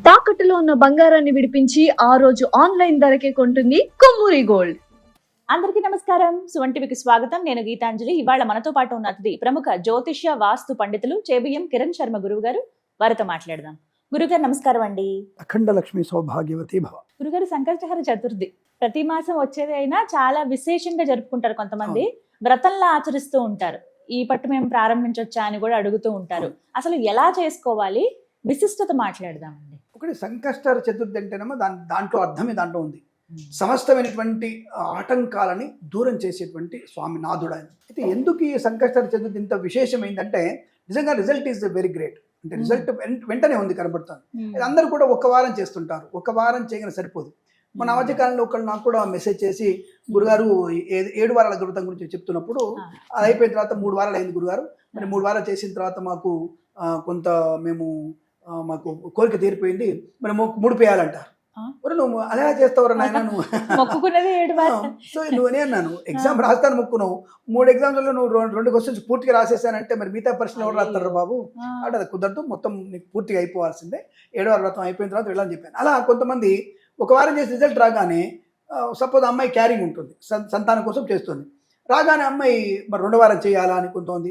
తాకట్టులో ఉన్న బంగారాన్ని విడిపించి ఆ రోజు ఆన్లైన్ ధరకే కొంటుంది కొమ్మూరి గోల్డ్. అందరికీ నమస్కారం. సువన్ టీవీకి స్వాగతం. నేను గీతాంజలి. ఇవాళ మనతో పాటు ఉన్న అతిథి ప్రముఖ జ్యోతిష్య వాస్తు పండితులు చేబియ్యం కిరణ్ శర్మ గురువు గారు. వారితో మాట్లాడదాం. గురుగారు నమస్కారం అండి. అఖండ లక్ష్మి సౌభాగ్యవతి భవ. గురుగారు, సంకష్టహర చతుర్థి ప్రతి మాసం వచ్చేది అయినా చాలా విశేషంగా జరుపుకుంటారు. కొంతమంది వ్రతంలా ఆచరిస్తూ ఉంటారు. ఈ పట్టు మేము ప్రారంభించొచ్చా అని కూడా అడుగుతూ ఉంటారు. అసలు ఎలా చేసుకోవాలి, విశిష్టత మాట్లాడదామండి. ఒకటి సంకష్టహర చతుర్థి అంటేనేమో దాంట్లో అర్థమే దాంట్లో ఉంది. సమస్తమైనటువంటి ఆటంకాలని దూరం చేసేటువంటి స్వామి నాథుడు ఆయన. అయితే ఎందుకు ఈ సంకష్టహర చతుర్థి ఇంత విశేషమైందంటే నిజంగా రిజల్ట్ ఈజ్ వెరీ గ్రేట్. అంటే రిజల్ట్ వెంటనే ఉంది, కనబడుతుంది. అందరూ కూడా ఒక వారం చేస్తుంటారు, ఒక వారం చేయగానే సరిపోదు. మన మధ్యకాలంలో ఒకళ్ళు నాకు కూడా మెసేజ్ చేసి, గురుగారు 7 వారాల వ్రతం గురించి చెప్తున్నప్పుడు అది అయిపోయిన తర్వాత 3 వారాలు అయింది గురుగారు, మరి 3 వారాలు చేసిన తర్వాత మాకు కొంత మాకు కోరిక తీరిపోయింది, మరి ముడిపోయాలంటారు. నువ్వు అలా చేస్తావు నాయన, నువ్వు సో నువ్వనే అన్నాను. ఎగ్జామ్ రాస్తాను మొక్కున్నావు, 3 ఎగ్జామ్స్లో నువ్వు 2 క్వశ్చన్స్ పూర్తిగా రాసేసానంటే మరి మిగతా పరీక్షలు ఎవరు రాస్తారు బాబు అంటే అది కుదరదు, మొత్తం నీకు పూర్తిగా అయిపోవాల్సిందే, 7వ వ్రతం అయిపోయిన తర్వాత వెళ్ళని చెప్పాను. అలా కొంతమంది ఒక వారం చేసి రిజల్ట్ రాగానే, సపోజ్ అమ్మాయి క్యారింగ్ ఉంటుంది, సంతానం కోసం చేస్తుంది, రాగానే అమ్మాయి మరి 2వ వారం చేయాలా అని కొంతమంది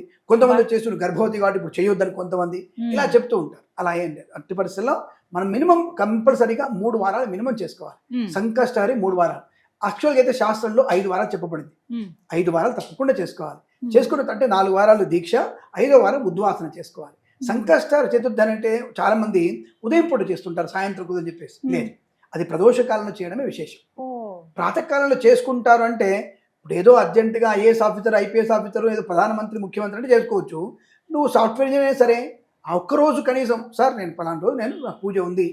చేస్తున్నారు, గర్భవతి కాబట్టి ఇప్పుడు చేయొద్దని కొంతమంది ఇలా చెప్తూ ఉంటారు. అలా ఏం లేదు. అట్టి పరిస్థితుల్లో మనం మినిమం కంపల్సరీగా 3 వారాలు మినిమం చేసుకోవాలి. సంకష్టహరి 3 వారాలు. యాక్చువల్గా అయితే శాస్త్రంలో 5 వారాలు చెప్పబడింది. 5 వారాలు తప్పకుండా చేసుకోవాలి. చేసుకున్నట్టే 4 వారాలు దీక్ష, 5వ వారం ఉద్వాసన చేసుకోవాలి. సంకష్టహర చతుర్థి అంటే చాలా మంది ఉదయం పూట చేస్తుంటారు, సాయంత్రం కుదని చెప్పేసి. లేదు, అది ప్రదోష కాలంలో చేయడమే విశేషం. ప్రాతకాలంలో చేసుకుంటారు అంటే ఇప్పుడు ఏదో అర్జెంటుగా ఐఏఎస్ ఆఫీసర్, ఐపీఎస్ ఆఫీసర్, ఏదో ప్రధానమంత్రి, ముఖ్యమంత్రి అంటే చేసుకోవచ్చు. నువ్వు సాఫ్ట్వేర్ ఇంజనీర్ సరే, ఆ ఒక్కరోజు కనీసం సార్ నేను పలానా రోజు నా పూజ ఉంది,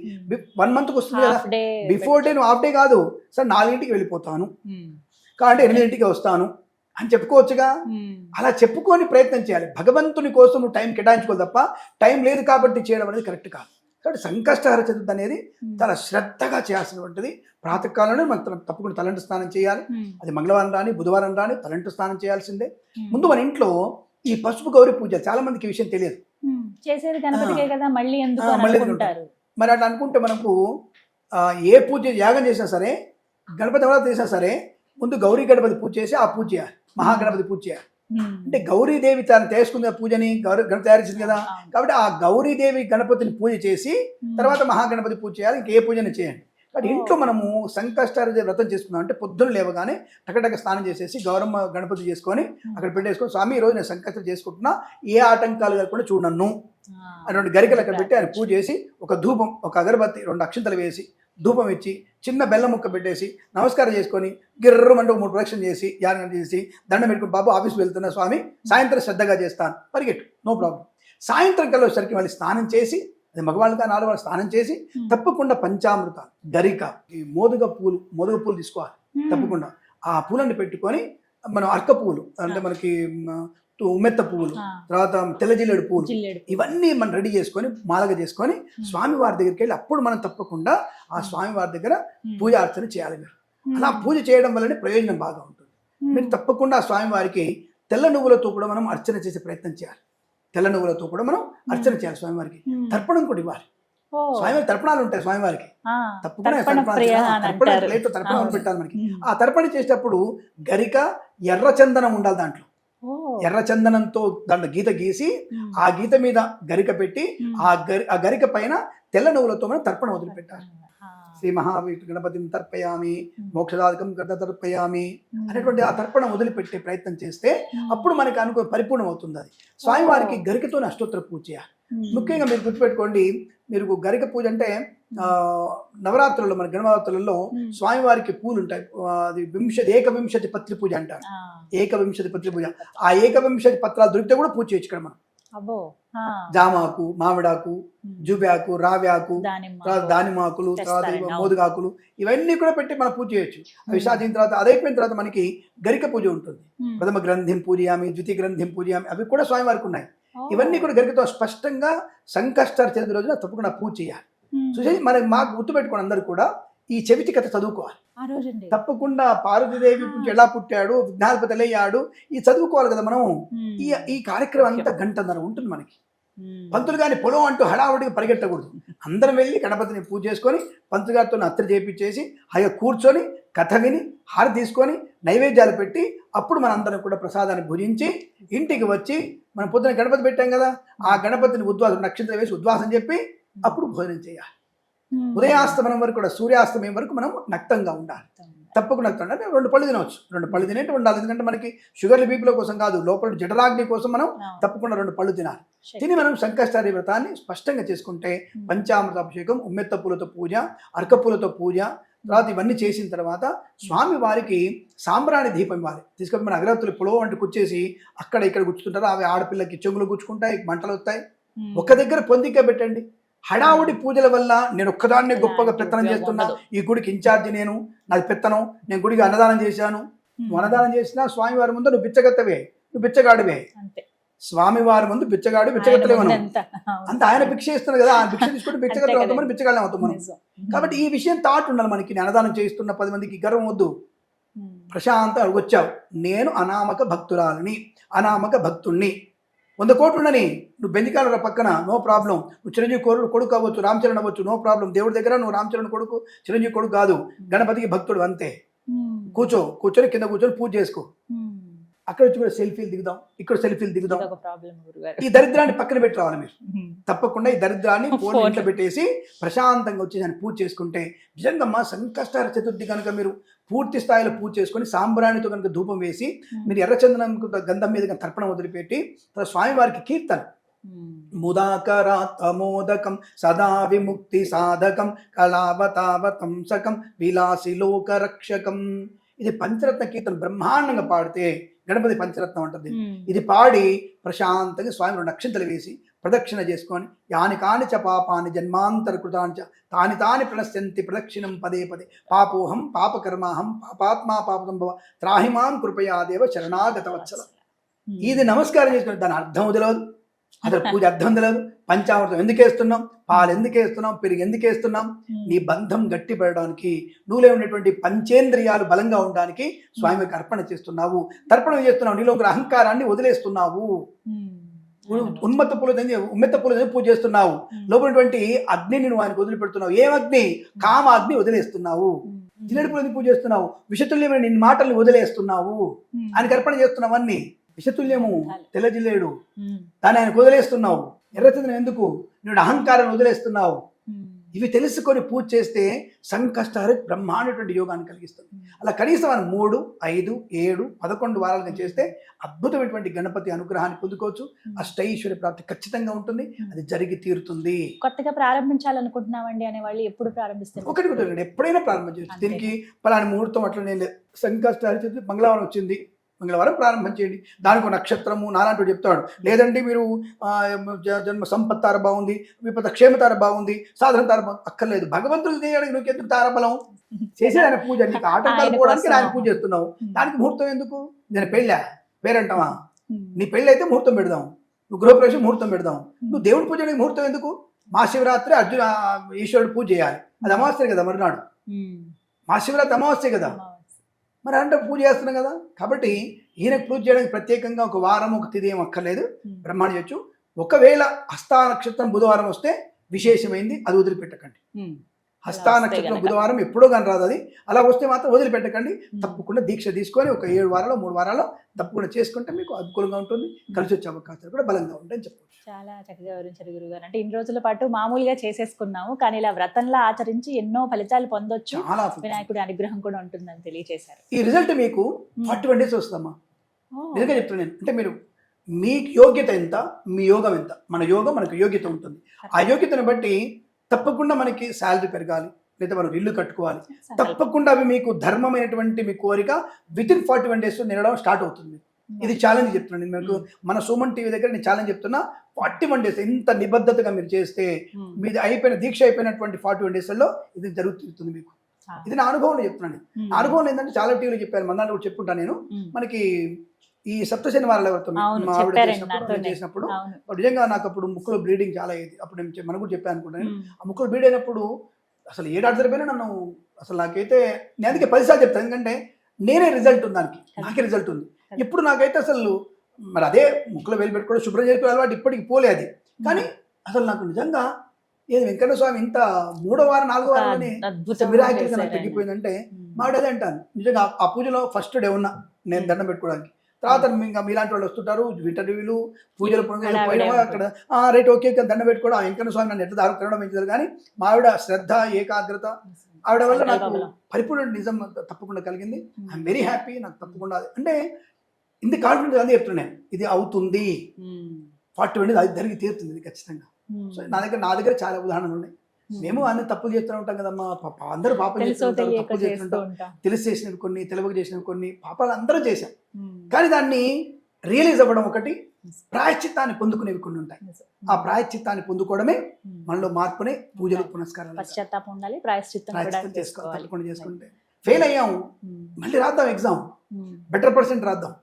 1 మంత్కి వస్తుంది కదా, బిఫోర్ డే నువ్వు హాఫ్ డే కాదు సార్ 4ంటికి వెళ్ళిపోతాను కాబట్టి 8ంటికి వస్తాను అని చెప్పుకోవచ్చుగా. అలా చెప్పుకొని ప్రయత్నం చేయాలి. భగవంతుని కోసం నువ్వు టైం కేటాయించుకోవాలి తప్ప టైం లేదు కాబట్టి చేయడం అనేది కరెక్ట్ కాదు. కాబట్టి సంకష్టహర చతుర్థి అనేది చాలా శ్రద్ధగా చేయాల్సినటువంటిది. ప్రాతకాలంలో మనం తప్పకుండా తలంటు స్నానం చేయాలి. అది మంగళవారం రాని బుధవారం రాని తలంటు స్నానం చేయాల్సిందే. ముందు మన ఇంట్లో ఈ పసుపు గౌరీ పూజ చాలా మందికి విషయం తెలియదు. చేసేది గణపతికే కదా, మళ్ళీ ఎందుకు అనుకుంటారు. మరి అట్లా అనుకుంటే మనకు ఏ పూజ యాగం చేసినా సరే, గణపతి ఎవరో చేసినా సరే, ముందు గౌరీ గణపతి పూజ చేసి ఆ పూజ చేయాలి, మహాగణపతి పూజ చేయాలి. అంటే గౌరీదేవి తను చేసుకుంది ఆ పూజని, గణపతి తయారు చేసింది కదా, కాబట్టి ఆ గౌరీదేవి గణపతిని పూజ చేసి తర్వాత మహాగణపతి పూజ చేయాలి. ఇంకే పూజని చేయండి. కాబట్టి ఇంట్లో మనము సంకష్టహర వ్రతం చేసుకున్నాం అంటే పొద్దున్న లేవగానే టకటక స్నానం చేసేసి గౌరమ్మ గణపతి చేసుకొని అక్కడ పెట్టేసుకొని, స్వామి ఈరోజు నేను సంకష్టం చేసుకుంటున్నా, ఏ ఆటంకాలు కాకుండా చూడను అటువంటి గరికలు అక్కడ పెట్టి ఆయన పూజ చేసి, ఒక ధూపం, ఒక అగరబత్తి, 2 అక్షంతలు వేసి ధూపం ఇచ్చి చిన్న బెల్లం ముక్క పెట్టేసి నమస్కారం చేసుకొని గిర్రమంటే 3 ప్రదక్షిణ చేసి యాగం చేసి దండం పెట్టుకుని, బాబు ఆఫీస్కి వెళ్తున్నా స్వామి, సాయంత్రం శ్రద్ధగా చేస్తాను, పరిగెట్టు, నో ప్రాబ్లం. సాయంత్రం కల్లా వచ్చేసరికి మళ్ళీ స్నానం చేసి, అది మగవాళ్ళుగా 4 వాళ్ళు స్నానం చేసి తప్పకుండా పంచామృతాలు, గరిక, ఈ మోదుగ పూలు తీసుకోవాలి తప్పకుండా. ఆ పూలన్నీ పెట్టుకొని మనం అర్క పువ్వులు అంటే మనకి ఉమ్మెత్త పువ్వులు, తర్వాత తెల్ల జిల్లేడు పువ్వులు, ఇవన్నీ మనం రెడీ చేసుకొని మాలగా చేసుకొని స్వామివారి దగ్గరికి వెళ్ళి అప్పుడు మనం తప్పకుండా ఆ స్వామివారి దగ్గర పూజ అర్చన చేయాలి. మీరు అలా పూజ చేయడం వల్లనే ప్రయోజనం బాగా ఉంటుంది. మీరు తప్పకుండా ఆ స్వామివారికి తెల్ల నువ్వులతో కూడా మనం అర్చన చేసే ప్రయత్నం చేయాలి. తెల్ల నువ్వులతో కూడా మనం అర్చన చేయాలి. స్వామివారికి తర్పణం కూడా ఇవ్వాలి. స్వామివారి తర్పణాలు ఉంటాయి స్వామివారికి, తప్పకుండా తర్పణాలు పెట్టాలి మనకి. ఆ తర్పణ చేసేటప్పుడు గరిక, ఎర్ర చందనం ఉండాలి దాంట్లో. ఎర్ర చందనంతో దాంట్లో గీత గీసి ఆ గీత మీద గరిక పెట్టి ఆ గరిక పైన తెల్ల నువ్వులతో మనం తర్పణ వదిలిపెట్టాలి. శ్రీ మహావిష్ణు గణపతిని తర్పయామి, మోక్షదాయకం గత తర్పయామి అనేటువంటి ఆ తర్పణ వదిలిపెట్టే ప్రయత్నం చేస్తే అప్పుడు మనకి పరిపూర్ణం అవుతుంది. అది స్వామివారికి గరికతోనే అష్టోత్తర పూజ చేయాలి. ముఖ్యంగా మీరు గుర్తుపెట్టుకోండి, మీరు గరిక పూజ అంటే నవరాత్రుల్లో, మన గణనవరాత్రులలో స్వామివారికి పూలు ఉంటాయి. అది ఏకవింశతి పత్రి పూజ అంటారు. ఏకవింశతి పత్రి పూజ. ఆ ఏకవింశతి పత్రాలు దొరికితే కూడా పూజ చేయొచ్చు ఇక్కడ మనం. జామాకు, మామిడాకు, జూబ్యాకు, రావ్యాకు, దానిమాకులు, తర్వాత మోదుగాకులు, ఇవన్నీ కూడా పెట్టి మనం పూజ చేయొచ్చు. అవి సాధించిన తర్వాత అదైపోయిన తర్వాత మనకి గరిక పూజ ఉంటుంది. ప్రథమ గ్రంథిం పూజయామి, ద్వితీయ గ్రంథిం పూజయామి, అవి కూడా స్వామివారికి ఉన్నాయి. ఇవన్నీ కూడా గరికతో స్పష్టంగా సంకష్టహర చతుర్థి రోజున తప్పకుండా పూజ చేయాలి. చూసి మాకు గుర్తుపెట్టుకోండి, అందరూ కూడా ఈ చెవిటి కథ చదువుకోవాలి తప్పకుండా. పార్వతీదేవి ఎలా పుట్టాడు, విఘ్నాధిపతి అయ్యాడు, ఈ చదువుకోవాలి కదా మనం. ఈ కార్యక్రమం అంతా 1.5 ఉంటుంది మనకి. పంతులు గారిని పొలం అంటూ హడావుడిగా పరిగెట్టకూడదు. అందరం వెళ్ళి గణపతిని పూజ చేసుకొని పంతులు గారితో అత్తరు చేయించేసి హాయిగా కూర్చొని కథ విని హారతి తీసుకొని నైవేద్యాలు పెట్టి అప్పుడు మనందరం కూడా ప్రసాదాన్ని భుజించి ఇంటికి వచ్చి మనం పొద్దున గణపతి పెట్టాం కదా, ఆ గణపతిని ఉద్వాసం నక్షత్రం వేసి ఉద్వాసం చెప్పి అప్పుడు భోజనం చేయాలి. ఉదయాస్తమనం వరకు కూడా సూర్యాస్తమయం వరకు మనం నక్తంగా ఉండాలి. తప్పకుండా అంటే 2 పళ్ళు తినవచ్చు. 2 పళ్ళు తినేట్టు ఉండాలి. ఎందుకంటే మనకి షుగర్లు బీపీల కోసం కాదు, లోపల జఠరాగ్ని కోసం మనం తప్పకుండా 2 పళ్ళు తినాలి. తిని మనం సంకష్టారి వ్రతాన్ని స్పష్టంగా చేసుకుంటే పంచామృత అభిషేకం, ఉమ్మెత్త పూలతో పూజ, అర్కపూలతో పూజ, తర్వాత ఇవన్నీ చేసిన తర్వాత స్వామి వారికి సాంబ్రాణి దీపం ఇవ్వాలి. తీసుకొని మన అగరత్తులు పొడవు వంటి కూర్చేసి అక్కడ ఇక్కడ గుచ్చుతుంటారు. అవి ఆడపిల్లకి చెవులు గుచ్చుకుంటాయి, మంటలు వస్తాయి. ఒక దగ్గర పొందిక పెట్టండి. హడావుడి పూజల వల్ల నేను ఒక్కదాన్నే గొప్పగా పెత్తనం చేస్తున్నా, ఈ గుడికి ఇన్ఛార్జి నేను, నాది పెత్తనం, నేను గుడికి అన్నదానం చేశాను. నువ్వు అన్నదానం చేసినా స్వామివారి ముందు నువ్వు బిచ్చగత్తవే, నువ్వు బిచ్చగాడివే. స్వామివారి ముందు బిచ్చగాడు బిచ్చగత్తలే. మనం అంత ఆయన భిక్ష ఇస్తున్నారు కదా, ఆ భిక్ష తీసుకుంటే బిచ్చగత్తలు అవుతాం, మనం బిచ్చగాళ్ళం అవుతాం మనం. కాబట్టి ఈ విషయం థాట్ ఉండాలి మనకి. నేను అన్నదానం చేస్తున్న 10 మందికి గర్వం వద్దు. ప్రశాంత వచ్చావు, నేను అనామక భక్తురాలని, అనామక భక్తుణ్ణి, 100 కోట్లు ఉండని, నువ్వు బెంజికాల పక్కన నో ప్రాబ్లం, నువ్వు చిరంజీవి కొడుకు అవ్వచ్చు, రామ్ చరణ్ అవ్వచ్చు, నో ప్రాబ్లం. దేవుడి దగ్గర నువ్వు రామ్ చరణ్ కొడుకు, చిరంజీవి కొడుకు కాదు, గణపతికి భక్తుడు అంతే. కూర్చొని కింద కూర్చొని పూజ చేసుకో. అక్కడ వచ్చి కూడా సెల్ఫీలు దిగుదాం, ఇక్కడ సెల్ఫీలు దిగుదాం. ఈ దరిద్రాన్ని పక్కన పెట్టి రావాలి మీరు. తప్పకుండా ఈ దరిద్రాన్ని ఫోన్ ఇంట్లో పెట్టేసి ప్రశాంతంగా వచ్చి దాన్ని పూజ చేసుకుంటే నిజంగా మా సంకష్టార చతుర్థి కనుక మీరు పూర్తి స్థాయిలో పూజ చేసుకొని సాంబ్రాణితో కనుక ధూపం వేసి మీరు ఎర్రచందనం గంధం మీద తర్పణం వదిలిపెట్టి స్వామివారికి కీర్తన ముదాకరాత్మోదకం సదా విముక్తి సాధకం కళావతావతం సకం విలాసి లోక రక్షకం. ఇది పంచరత్న కీర్తన బ్రహ్మాండంగా పాడితే గణపతి పంచరత్నం ఉంటుంది. ఇది పాడి ప్రశాంతంగా స్వామి 2 అక్షంతలు వేసి ప్రదక్షిణ చేసుకొని యాని కాని చ పాపాని జన్మాంతర కృతాని చ తాని తాని ప్రణశ్యంతి ప్రదక్షిణం పదే పదే పాపోహం పాపకర్మాహం పాపాత్మా పాపసంభవ త్రాహిమాం కృపయాదేవ శరణాగత వత్సల. ఇది నమస్కారం చేసుకుని దాని అర్థం వదలదు, అసలు పూజ అర్థం తెలియదు. పంచామృతం ఎందుకు వేస్తున్నాం, పాలు ఎందుకు వేస్తున్నాం, పెరుగు ఎందుకు వేస్తున్నాం, నీ బంధం గట్టిపడడానికి, నువ్వులో ఉన్నటువంటి పంచేంద్రియాలు బలంగా ఉండడానికి స్వామికి అర్పణ చేస్తున్నావు, తర్పణం చేస్తున్నావు, నీలో ఒక అహంకారాన్ని వదిలేస్తున్నావు. ఉమ్మెత్త పూల పూజ చేస్తున్నావు, లోపలటువంటి అగ్నిని నువ్వు ఆయనకు వదిలిపెడుతున్నావు. ఏం అగ్ని? కామ అగ్ని వదిలేస్తున్నావు. జిల్లడి పూలని పూజ చేస్తున్నావు, విషతుల్యమైన నీ మాటల్ని వదిలేస్తున్నావు, ఆయనకు అర్పణ చేస్తున్నావు. అన్ని విషతుల్యము తెల్ల జిల్లేడు, దాన్ని ఆయన వదిలేస్తున్నావు. ఎర్రచంద్రం ఎందుకు? నువ్వు అహంకారాన్ని వదిలేస్తున్నావు. ఇవి తెలుసుకొని పూజ చేస్తే సంకష్టాలు బ్రహ్మాండటువంటి యోగాన్ని కలిగిస్తుంది. అలా కనీసం మనం 3, 5, 7, 11 వారాలుగా చేస్తే అద్భుతమైనటువంటి గణపతి అనుగ్రహాన్ని పొందుకోవచ్చు. అష్టైశ్వర్య ప్రాప్తి ఖచ్చితంగా ఉంటుంది, అది జరిగి తీరుతుంది. కొత్తగా ప్రారంభించాలనుకుంటున్నామండి అనే వాళ్ళు ఎప్పుడు ప్రారంభిస్తారు? ఒకటి ఎప్పుడైనా ప్రారంభించవచ్చు. దీనికి పలాని ముహూర్తం అట్లా నేను సంకష్టాలు మంగళవారం వచ్చింది, మంగళవారం ప్రారంభం చేయండి. దానికి ఒక నక్షత్రము నాలాంటి చెప్తాడు. లేదంటే మీరు జన్మ సంపత్తార బాగుంది, విపద క్షేమతార బాగుంది, సాధారణ తార అక్కర్లేదు. భగవంతుడు చేయడానికి నువ్వు ఎందుకు తారబలం చేసే ఆయన పూజ, నీకు ఆటంకాలు పోవడానికి ఆయన పూజ చేస్తున్నావు. దానికి ముహూర్తం ఎందుకు? నేను పెళ్ళా పేరంటావా? నీ పెళ్ళి అయితే ముహూర్తం పెడదాం, నువ్వు గృహప్రవేశం ముహూర్తం పెడదాం. నువ్వు దేవుడి పూజ ముహూర్తం ఎందుకు? మహాశివరాత్రి ఈశ్వరుడు పూజ చేయాలి, అది అమావాస్య కదా, మరునాడు మహాశివరాత్రి అమావాస్య కదా, మరి అంటే పూజ చేస్తున్నాం కదా. కాబట్టి ఈయనకు పూజ చేయడానికి ప్రత్యేకంగా ఒక వారం ఒక తిథి ఏం అక్కర్లేదు, బ్రహ్మాండ చేయొచ్చు. ఒకవేళ హస్తా నక్షత్రం బుధవారం వస్తే విశేషమైంది, అది వదిలిపెట్టకండి. హస్తా నక్షత్రం బుధవారం ఎప్పుడో కానీ రాదు, అది అలా వస్తే మాత్రం వదిలిపెట్టకండి. తప్పకుండా దీక్ష తీసుకొని ఒక 7 వారాలు 3 వారాలు తప్పకుండా చేసుకుంటే మీకు అనుకూలంగా ఉంటుంది, కలిసి వచ్చే అవకాశాలు కూడా బలంగా ఉంటాయని చెప్పవచ్చు. చాలా చక్కగా వివరించారు గురుగారు. అంటే ఇన్ని రోజుల పాటు మామూలుగా చేసేసుకున్నాము, కానీ ఇలా వ్రతంలా ఆచరించి ఎన్నో ఫలితాలు పొందొచ్చు, వినాయకుడి అనుగ్రహం కూడా ఉంటుందని తెలియజేశారు. ఈ రిజల్ట్ మీకు 41 days వస్తుందమ్మా. నిజంగా చెప్తున్నాను నేను. అంటే మీరు మీ యోగ్యత ఎంత, మీ యోగం ఎంత. మన యోగం మనకు యోగ్యత ఉంటుంది, ఆ యోగ్యతను బట్టి తప్పకుండా మనకి శాలరీ పెరగాలి, లేదా మనం ఇల్లు కట్టుకోవాలి. తప్పకుండా అవి మీకు ధర్మమైనటువంటి మీ కోరిక వితిన్ 41 days నిలడం స్టార్ట్ అవుతుంది. ఇది ఛాలెంజ్ చెప్తున్నాను నేను మీకు. మన సుమన్ టీవీ దగ్గర నేను ఛాలెంజ్ చెప్తున్నా, 41 days ఇంత నిబద్ధతగా మీరు చేస్తే మీది అయిపోయిన దీక్ష అయిపోయినటువంటి 41 days ఇది జరుగుతుంది మీకు. ఇది నా అనుభవంలో చెప్తున్నాను. నా అనుభవం ఏంటంటే చాలా టీవీలో చెప్పాను, మన్నాళ్ళు కూడా చెప్పుకుంటా నేను. మనకి ఈ సప్త శనివారాలు ఎవరితో మా ఆవిడ చేసినప్పుడు నిజంగా నాకు అప్పుడు ముక్కులో బ్లీడింగ్ చాలా అయ్యేది. అప్పుడు నేను మనకు కూడా చెప్పాను అనుకుంటాను. ఆ ముక్కులో బ్లీడ్ అయినప్పుడు అసలు ఏడాది సరిపోయినా నన్ను అసలు నాకైతే నేను అందుకే 10 సార్లు చెప్తాను, ఎందుకంటే నేనే రిజల్ట్ ఉంది, దానికి నాకే రిజల్ట్ ఉంది. ఇప్పుడు నాకైతే అసలు మరి అదే ముక్కులో వేలు పెట్టుకోవడం శుభ్రం చేసుకునే అలవాటు ఇప్పటికి పోలే. అది కానీ అసలు నాకు నిజంగా ఏది వెంకన్న స్వామి ఇంత 3వ వారం 4వ వారంలోనే అద్భుతం మిరాకిల్గా నాకు చేశారు. తగ్గిపోయిందంటే మాడేదే అంటాను. నిజంగా ఆ పూజలో ఫస్ట్ డే ఉన్నా నేను దండం పెట్టుకోవడానికి. తర్వాత ఇంకా మీలాంటి వాళ్ళు వస్తుంటారు, ఇంటర్వ్యూలు పూజలు పోయినా అక్కడ రైట్ ఓకే దండం పెట్టుకోవడం. ఆ వెంకన్న స్వామి నన్ను ఎట్లా దారి తినడం పెంచారు. కానీ మా ఆవిడ శ్రద్ధ ఏకాగ్రత ఆవిడ వల్ల నాకు పరిపూర్ణ నిజం తప్పకుండా కలిగింది. I'm very happy. నాకు తప్పకుండా అంటే ఇంత కాన్ఫిడెన్స్ అదే చెప్తున్నాను, ఇది అవుతుంది 40 అది జరిగి తీరుతుంది ఇది ఖచ్చితంగా. సో నా దగ్గర చాలా ఉదాహరణలు ఉన్నాయి. మేము అన్ని తప్పులు చేస్తూ ఉంటాం కదమ్మా, అందరూ పాపలు చేస్తుంటారు, తప్పులు చేస్తుంటాం. తెలిసి చేసినవి కొన్ని, తెలియక చేసినవి కొన్ని, పాపాలు అందరూ చేశాం. కానీ దాన్ని రియలైజ్ అవ్వడం ఒకటి, ప్రాయశ్చిత్తాన్ని పొందుకునేవి కొన్ని ఉంటాయి. ఆ ప్రాయశ్చిత్తాన్ని పొందుకోవడమే మనలో మార్పునే పూజలు పునస్కారాలు. పశ్చాత్తాపం ఉండాలి, ప్రాయశ్చిత్తం చేసుకోవాలి. తప్పకుండా చేసుకుంటే ఫెయిల్ అయ్యాము, మళ్ళీ రాద్దాం ఎగ్జామ్, బెటర్ పర్సెంట్ రాద్దాం,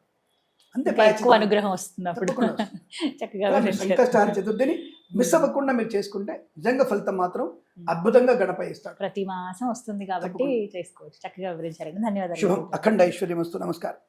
అంతే. ఎక్కువ అనుగ్రహం వస్తుంది అప్పుడు. చక్కగా సంకష్టాల చతుర్థిని మిస్ అవ్వకుండా మీరు చేసుకుంటే నిజంగా ఫలితం మాత్రం అద్భుతంగా గణప ఇస్తాడు. ప్రతి మాసం వస్తుంది కాబట్టి చేసుకోవచ్చు. చక్కగా వివరించారండి, ధన్యవాదాలు. శుభం. అఖండ ఐశ్వర్యం వస్తు. నమస్కారం.